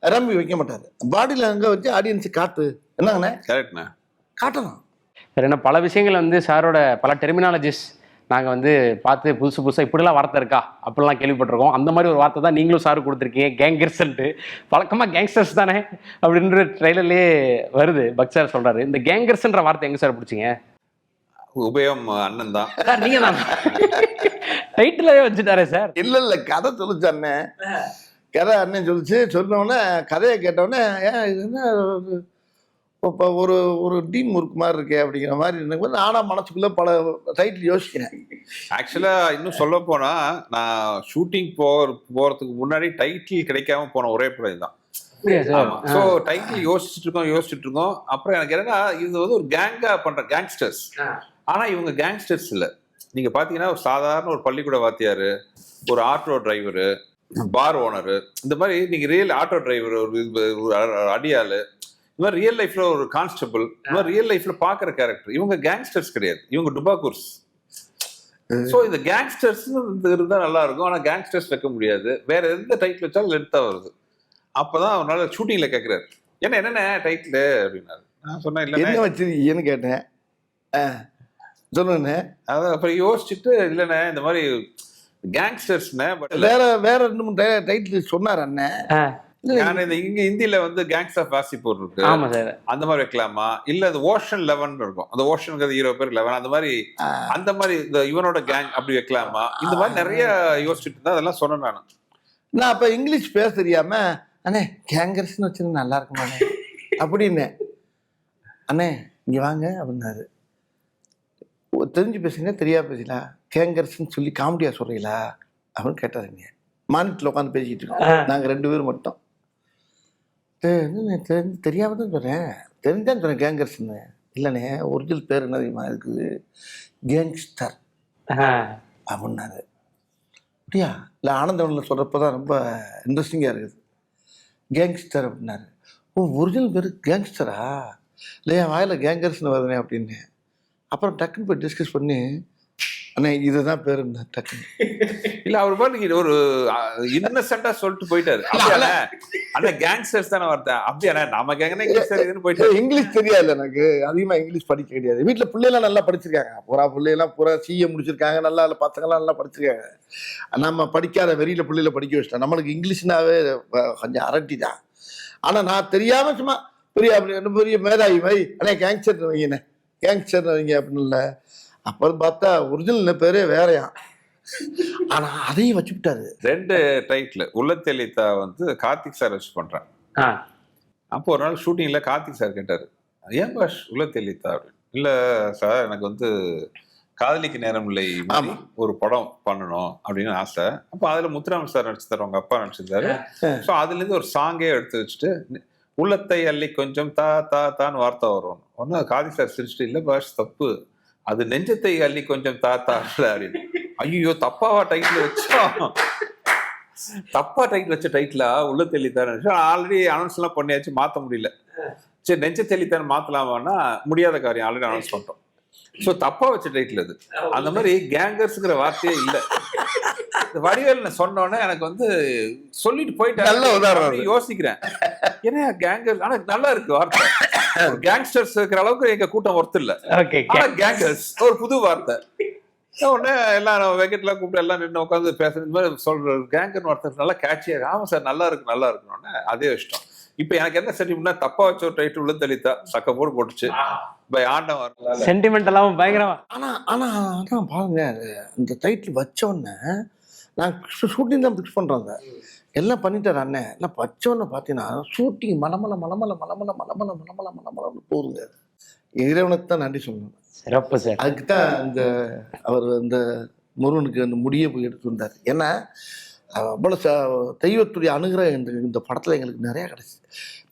ரம்பி வைக்க மாட்டார். பாடியில் அங்கே வச்சு ஆடியன்ஸு காட்டு என்னங்கண்ணே கரெக்ட்ண்ணே காட்டணும். சார் என்ன பல விஷயங்கள் வந்து சாரோட பல டெர்மினாலஜிஸ் நாங்கள் வந்து பார்த்து புதுசாக இப்படிலாம் வார்த்தை இருக்கா அப்படிலாம் கேள்விப்பட்டிருக்கோம். அந்த மாதிரி ஒரு வார்த்தை தான் நீங்களும் சாரு கொடுத்துருக்கீங்க, கேங்கர்ஸ்ன்ட்டு. வழக்கமாக கேங்ஸ்டர்ஸ் தானே அப்படின்ற ட்ரெய்லர்லேயே வருது. பக் சார் சொல்கிறாரு. இந்த கேங்கர்ஸ்ன்ற வார்த்தை எங்கே சார் பிடிச்சிங்க? உபயம் அண்ணன் தான். நீங்கள் தான் டைட்டிலாகவே வச்சுட்டாரே சார். இல்லை கதை சொல்லிச்சு அண்ணன். கதை அண்ணன் சொன்னோடனே கதையை கேட்டோடனே ஏன் இது என்ன இப்போ ஒரு டீம் ஒர்க் மாதிரி இருக்கே அப்படிங்கிற மாதிரி எனக்கு வந்து நானா மனசுக்குள்ளே பல டைட்டில் யோசிக்கிறேன். ஆக்சுவலாக இன்னும் சொல்ல போனால் நான் ஷூட்டிங் போகிறதுக்கு முன்னாடி டைட்டில் கிடைக்காம போன ஒரே படம் தான். ஸோ டைட்டில் யோசிச்சுட்டு இருக்கோம். அப்புறம் எனக்கு என்னன்னா இது வந்து ஒரு கேங்காக பண்ணுற கேங்ஸ்டர்ஸ். ஆனால் இவங்க கேங்ஸ்டர்ஸ் இல்லை. நீங்கள் பார்த்தீங்கன்னா ஒரு சாதாரண ஒரு பள்ளிக்கூட வாத்தியார், ஒரு ஆட்டோ டிரைவரு, பார் ஓனரு, இந்த மாதிரி நீங்கள் ரியல் ஆட்டோ டிரைவர், ஒரு அடியாள், இந்த மாதிரி ரியல் லைஃப்ல ஒரு கான்ஸ்டபிள், இந்த மாதிரி ரியல் லைஃப்ல பாக்குற கேரக்டர். இவங்க கேங்ஸ்டர்ஸ் கிடையாது, இவங்க டுபாக்கூர்ஸ். சோ இந்த கேங்ஸ்டர்ஸ் இருந்தா நல்லா இருக்கும், ஆனா கேங்ஸ்டர்ஸ் வைக்க முடியாது. வேற எந்த டைட்டில் வச்சாலும் லென்த்தா வருது. அப்பதான் அவனால ஷூட்டிங்ல கேட்கிறாரு, என்னென்ன டைட்டில் அப்படின்னாரு. நான் சொன்னேன் இல்ல என்ன வச்சிருக்கீங்கன்னு கேட்டேன். சொல்லுண்ணே. அதான் அப்புறம் யோசிச்சுட்டு இல்லைண்ணே இந்த மாதிரி கேங்ஸ்டர்ஸ்ண்ணே. பட் வேற 2-3 டைட்டில் சொன்னார் அண்ணன். நான் இந்த இங்க ஹிந்தில வந்து கேங்ஸ் ஆஃப் வாசிப்பூர் இருக்கு, ஆமா சார், அந்த மாதிரி வைக்கலாமா? இல்ல அது ஓஷன் 11 இருக்கும், அந்த ஓஷனுங்கிறது 20 பேர் 11, அந்த மாதிரி இந்த இவனோட கேங் அப்படி வைக்கலாமா? இந்த மாதிரி நிறைய யோசிச்சுட்டு இருந்தா அதெல்லாம் சொன்னேன் நான். நான் அப்ப இங்கிலீஷ் பேச தெரியாம அண்ணே கேங்கர்ஸ்னு வச்சிருந்தா நல்லா இருக்குமாண்ணே அப்படின்னு. அண்ணே இங்க வாங்க அப்படின்னாரு. தெரிஞ்சு பேசுங்க தெரியாம பேசலாம், கேங்கர்ஸ்ன்னு சொல்லி காமெடியா சொல்றீங்களா அப்படின்னு கேட்டாருங்க. மானிட்டில் உட்காந்து பேசிக்கிட்டு இருக்கோம் நாங்க 2 பேரும் மட்டும். தெரியாம தான் சொல்றேன், தெரிஞ்சான்னு சொல்றேன் கேங்கர்ஸ்ன்னு. இல்லைண்ணே ஒரிஜினல் பேர் என்ன தெரியுமா இருக்குது, கேங்ஸ்டர் அப்படின்னாரு. அப்படியா? இல்லை ஆனந்தவனில் சொல்கிறப்ப தான் ரொம்ப இன்ட்ரெஸ்டிங்காக இருக்குது. கேங்ஸ்டர் அப்படின்னாரு. ஓ ஒரிஜினல் பேர் கேங்ஸ்டரா? இல்லையா வாயில் கேங்கர்ஸ்னு வருதுனே அப்படின்னு. அப்புறம் டக்குன்னு போய் டிஸ்கஸ் பண்ணி அண்ணே இதுதான் பேர் டக்குன்னு. இல்ல அவர் பாட்டுக்கு ஒரு இன்னசென்ட்டா சொல்லிட்டு போயிட்டாரு. அண்ணா கேங்ஸ்டர்ஸ் தானே வார்த்தேன். அப்படியா நம்ம கேங்கனா கேங்ஸ்டர் இதுன்னு போயிட்டாரு. இங்கிலீஷ் தெரியாது எனக்கு, அதிகமா இங்கிலீஷ் படிக்க கிடையாது. வீட்டுல பிள்ளைலாம் நல்லா படிச்சிருக்காங்க, பிள்ளைலாம் பூரா CA முடிச்சிருக்காங்க, நல்லா பசங்களாம் நல்லா படிச்சிருக்காங்க. நம்ம படிக்காத வெறியில பிள்ளைல படிக்க வச்சிட்டோம். நம்மளுக்கு இங்கிலீஷ்னாவே கொஞ்சம் அரட்டி தான். ஆனா நான் தெரியாம சும்மா பெரிய மேதாவி மாதிரி அண்ணே கேங்ஸ்டர் வைங்கண்ணே கேங்ஸ்டர் வைங்க அப்படின்னு. இல்லை அப்புறம் பார்த்தா ஒரிஜினல் பேரே வேறையா, ஆனா அதையும் வச்சு விட்டாரு. 2 டைட்டில் உள்ளத்தெளித்தா வந்து கார்த்திக் சார் வச்சு பண்றேன். அப்போ ஒரு நாள் ஷூட்டிங்ல கார்த்திக் சார் கேட்டாரு, ஏன் பாஷ் உள்ளத்தெளித்தா அப்படின்னு. இல்ல சார் எனக்கு வந்து காதலிக்கு நேரம் இல்லை ஒரு படம் பண்ணணும் அப்படின்னு ஆசை. அப்போ அதுல முத்துராமன் சார் நடிச்சுதாரு, உங்க அப்பா நடிச்சிருந்தாரு. ஸோ அதுல இருந்து ஒரு சாங்கே எடுத்து வச்சுட்டு உள்ளத்தை அள்ளி கொஞ்சம் தா தா தான் வார்த்தை வரும். ஒன்னு கார்த்திக் சார் சிரிச்சுட்டு, இல்ல பாஷ் தப்பு, அது நெஞ்சத்தை அள்ளி கொஞ்சம் தாத்தா அப்படின்னு. ஐயோ தப்பாவா டைட்டில் வச்சோம், தப்பா டைட்டில் வச்ச டைட்டிலா உள்ள தெளித்தான். ஆல்ரெடி அனௌன்ஸ் எல்லாம் பண்ணியாச்சு, மாத்த முடியல. சரி நெஞ்ச தெளித்தான் மாத்தலாமான்னா முடியாத காரியம், ஆல்ரெடி அனௌன்ஸ் பண்ணிட்டோம். ஸோ தப்பா வச்ச டைட்டில் அது. அந்த மாதிரி கேங்கர்ஸ்ங்கிற வார்த்தையே இல்லை. வடிவேல் சொன்னோன்னே எனக்கு வந்து சொல்லிட்டு போயிட்டேன். நல்ல உதாரணம் யோசிக்கிறேன், ஏன்னா கேங்கர்ஸ் ஆனா நல்லா இருக்கு வார்த்தை. கேங்ஸ்டர்ஸ் இருக்கிற அளவுக்கு எங்க கூட்டம் ஒர்த்து இல்ல, கேங்கர்ஸ் ஒரு புது வார்த்தை. உடனே எல்லாம் வெக்கெட்லாம் கூப்பிட்டு எல்லாம் நின்று உட்காந்து பேசுறது இந்த மாதிரி சொல்ற கேங்கர் வார்த்தை நல்லா கேட்சியா இருக்கு. ஆமா சார் நல்லா இருக்கு நல்லா இருக்குன்னு அதே இஷ்டம். இப்ப எனக்கு என்ன சென்டிமெண்ட்னா தப்பா வச்ச ஒரு டைட்டில் உள்ள தெளித்தா சக்க போட்டு போட்டுச்சு பை ஆண்டவன் சென்டிமெண்ட் எல்லாம் பயங்கரமா. ஆனா பாருங்க இந்த டைட்டில் வச்சோடனே நான் ஷூட்டிங் தான் பிக்ஸ் பண்றாங்க எல்லாம் பண்ணிட்டாரு அண்ணன். எல்லாம் வச்சோன்னு பார்த்தீங்கன்னா ஷூட்டிங் மலமல மலமல மலமல மலமல மலமல மலமலன்னு போகுங்க. இறைவனுக்கு தான் நன்றி சொல்லணும். சிறப்பு சார். அதுக்கு தான் இந்த அவர் இந்த முருகனுக்கு அந்த முடியை போய் எடுத்து வந்தார். ஏன்னா அவ்வளோ தெய்வத்துடைய அனுகிரகம் இந்த படத்தில் எங்களுக்கு நிறையா கிடச்சி.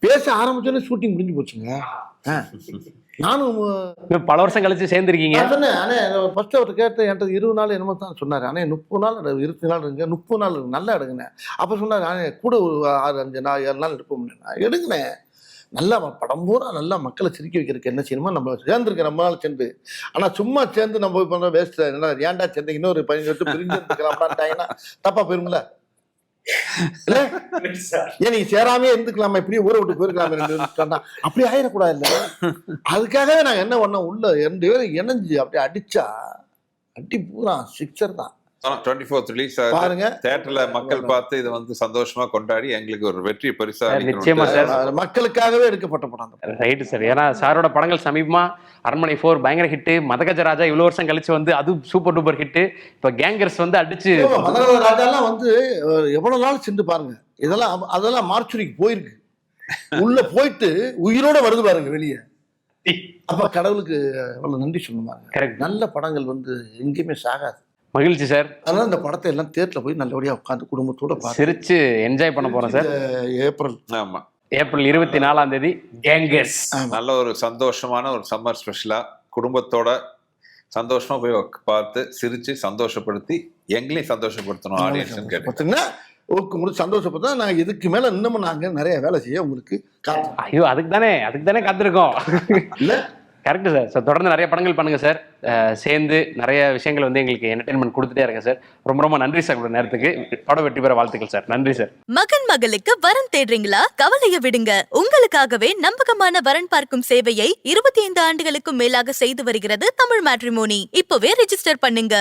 பேச ஆரம்பிச்சோன்னே ஷூட்டிங் முடிஞ்சு போச்சுங்க. நானும் பல வருஷம் கழிச்சு சேர்ந்துருக்கீங்க. சொன்னேன் ஆனால் ஃபர்ஸ்ட் அவர் கேட்டு என்கிட்ட 20 நாள் என்னமோ தான் சொன்னார். ஆனால் 30 நாள் 20 நாள் இருங்க, 30 நாள் நல்லா எடுங்கினேன். அப்போ சொன்னார் நானே கூட ஒரு 6 5 நாள் 7 நாள் எடுப்போம். நான் எடுங்கினேன். நல்லா படம் பூரா நல்லா மக்களை சிரிக்க வைக்கிறதுக்கு என்ன செய்யணுமோ நம்ம சேர்ந்துருக்கேன் ரொம்ப நாள் சேர்ந்து. ஆனால் சும்மா சேர்ந்து நம்ம போய் பண்ணுற வேஸ்ட். என்ன ஏன்டா சேர்ந்து இன்னொரு 15 வருஷம் பிரிஞ்சுக்கலாம்டான்னா தப்பா போயிருங்களா? ஏன் நீ சேராமே இருந்துக்கலாமா, இப்படியே ஊரை விட்டு போயிருக்கலாமே, அப்படி ஆயிடக்கூடாது. இல்ல அதுக்காகவே நாங்க என்ன பண்ணோம், உள்ள 2 பேரும் இணைஞ்சு அப்படியே அடிச்சா அடி பூரா சிக்ஸர் தான். 24th ரிலீஸ் பாருங்க தியேட்டர்ல மக்கள் பார்த்து இதை வந்து சந்தோஷமா கொண்டாடி எங்களுக்கு ஒரு வெற்றி பரிசா. நிச்சயமா சார், மக்களுக்காகவே எடுக்கப்பட்ட படம். Right sir. ஏன்னா சாரோட படங்கள் சமீபமா அரண்மனை 4 பயங்கர ஹிட், மதகஜராஜா இவ்வளவு வருஷம் கழிச்சு வந்து அது சூப்பர் டூப்பர் ஹிட். இப்ப கேங்கர்ஸ் வந்து அடிச்சு மதகஜராஜாலாம் வந்து எவ்வளவு நாள் சென்று பாருங்க. அதெல்லாம் மார்ச்சுரிக்கு போயிருக்கு, உள்ள போயிட்டு உயிரோட வருது பாருங்க வெளியே. அப்ப கடவுளுக்கு எவ்வளவு நன்றி சொல்லுவாங்க. நல்ல படங்கள் வந்து எங்கேயுமே சாகாது. மகிழ்ச்சி சார். அதனால இந்த படத்தை எல்லாம் தியேட்டர்ல போய் நல்லபடியா உட்காந்து குடும்பத்தோட சிரிச்சு என்ஜாய் பண்ண போறோம் சார். ஏப்ரல் 24 கேங்கர்ஸ் நல்ல ஒரு சந்தோஷமான ஒரு சம்மர் ஸ்பெஷலா குடும்பத்தோட சந்தோஷமா போய் பார்த்து சிரிச்சு சந்தோஷப்படுத்தி எங்களையும் சந்தோஷப்படுத்தணும் ஆடியன்ஸ் கேட்டு ஊக்கம் கொடுத்து சந்தோஷப்பட்டா நாங்கள் இதுக்கு மேலே இன்னமும் நாங்கள் நிறைய வேலை செய்ய உங்களுக்கு காத்து ஐயோ அதுக்கு தானே காத்திருக்கோம். இல்லை கரெக்ட் சார். ஸோ தொடர்ந்து நிறைய படங்கள் பண்ணுங்க சார். சேர்ந்து நிறைய விஷயங்கள் வந்து எங்களுக்கு என்டர்டைன்மெண்ட் கொடுத்துட்டே இருங்க சார். ரொம்ப நன்றி சார் உங்களோட நேரத்துக்கு. படம் வெற்றி பெற வாழ்த்துக்கள் சார். நன்றி சார். மகன் மகளுக்கு வரன் தேடுறீங்களா? கவலைய விடுங்க. உங்களுக்காகவே நம்பகமான வரன் பார்க்கும் சேவையை 25 ஆண்டுகளுக்கும் மேலாக செய்து வருகிறது தமிழ் மேட்ரிமோனி. இப்பவே ரெஜிஸ்டர் பண்ணுங்க.